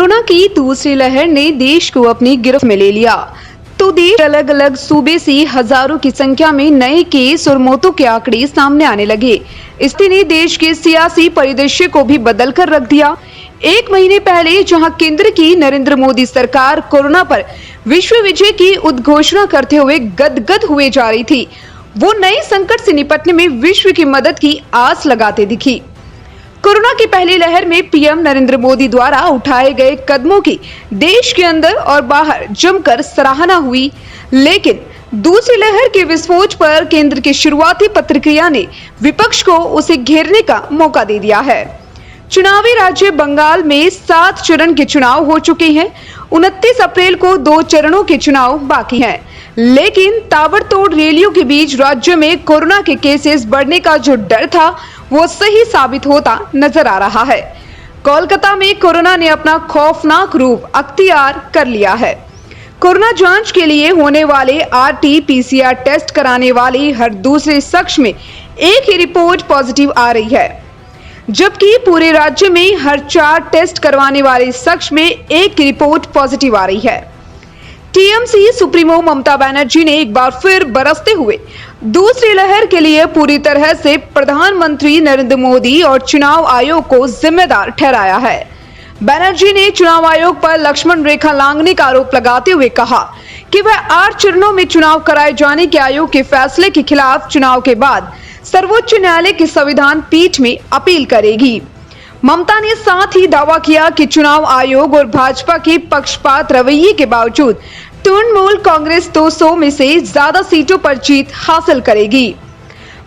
Corona की दूसरी लहर ने देश को अपनी गिरफ्त में ले लिया तो देश अलग अलग सूबे से हजारों की संख्या में नए केस और मौतों के आंकड़े सामने आने लगे। स्थिति ने देश के सियासी परिदृश्य को भी बदल कर रख दिया। एक महीने पहले जहां केंद्र की नरेंद्र मोदी सरकार कोरोना पर विश्व विजय की उद्घोषणा करते हुए गदगद हुए जा रही थी, वो नए संकट से निपटने में विश्व की मदद की आस लगाते दिखी। कोरोना की पहली लहर में पीएम नरेंद्र मोदी द्वारा उठाए गए कदमों की देश के अंदर और बाहर जमकर सराहना हुई, लेकिन दूसरी लहर के विस्फोट पर केंद्र की शुरुआती प्रतिक्रिया ने विपक्ष को उसे घेरने का मौका दे दिया है। चुनावी राज्य बंगाल में 7 चरण के चुनाव हो चुके हैं। 29 अप्रैल को 2 चरणों के चुनाव बाकी हैं, लेकिन ताबड़तोड़ रैलियों के बीच राज्य में कोरोना के केसेस बढ़ने का जो डर था वो सही साबित होता नजर आ रहा है। कोलकाता में कोरोना ने अपना खौफनाक रूप अख्तियार कर लिया है। कोरोना जांच के लिए होने वाले RT-PCR टेस्ट कराने वाले हर दूसरे शख्स में एक ही रिपोर्ट पॉजिटिव आ रही है, जबकि पूरे राज्य में हर 4 टेस्ट करवाने वाले शख्स में एक रिपोर्ट पॉजिटिव आ रही है। टीएमसी सुप्रीमो ममता बनर्जी ने एक बार फिर बरसते हुए दूसरी लहर के लिए पूरी तरह से प्रधानमंत्री नरेंद्र मोदी और चुनाव आयोग को जिम्मेदार ठहराया है। बनर्जी ने चुनाव आयोग पर लक्ष्मण रेखा लांघने का आरोप लगाते हुए कहा कि वह 8 चरणों में चुनाव कराए जाने के आयोग के फैसले के खिलाफ चुनाव के बाद सर्वोच्च न्यायालय की संविधान पीठ में अपील करेगी। ममता ने साथ ही दावा किया कि चुनाव आयोग और भाजपा के पक्षपात रवैये के बावजूद तृणमूल कांग्रेस 200 में से ज्यादा सीटों पर जीत हासिल करेगी।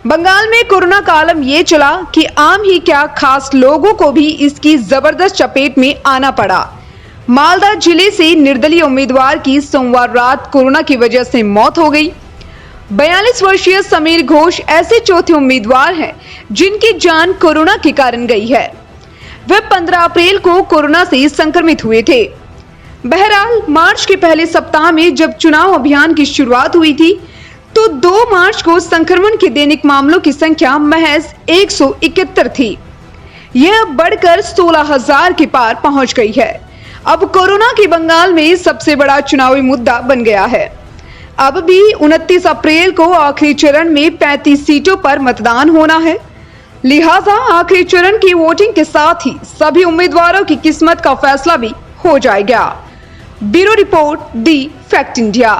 बंगाल में कोरोना का आलम ये चला कि आम ही क्या खास लोगों को भी इसकी जबरदस्त चपेट में आना पड़ा। मालदा जिले से निर्दलीय उम्मीदवार की सोमवार रात कोरोना की वजह से मौत हो गई। 42 वर्षीय समीर घोष ऐसे चौथे उम्मीदवार हैं जिनकी जान कोरोना के कारण गई है। वह 15 अप्रैल को कोरोना से संक्रमित हुए थे। बहरहाल मार्च के पहले सप्ताह में जब चुनाव अभियान की शुरुआत हुई थी तो 2 मार्च को संक्रमण के दैनिक मामलों की संख्या महज 171 थी। यह बढ़कर 16,000 के पार पहुंच गई है। अब कोरोना की बंगाल में सबसे बड़ा चुनावी मुद्दा बन गया है। अब भी 29 अप्रैल को आखिरी चरण में 35 सीटों पर मतदान होना है। लिहाजा आखिरी चरण की वोटिंग के साथ ही सभी उम्मीदवारों की किस्मत का फैसला भी हो जाएगा। ब्यूरो रिपोर्ट, दी फैक्ट इंडिया।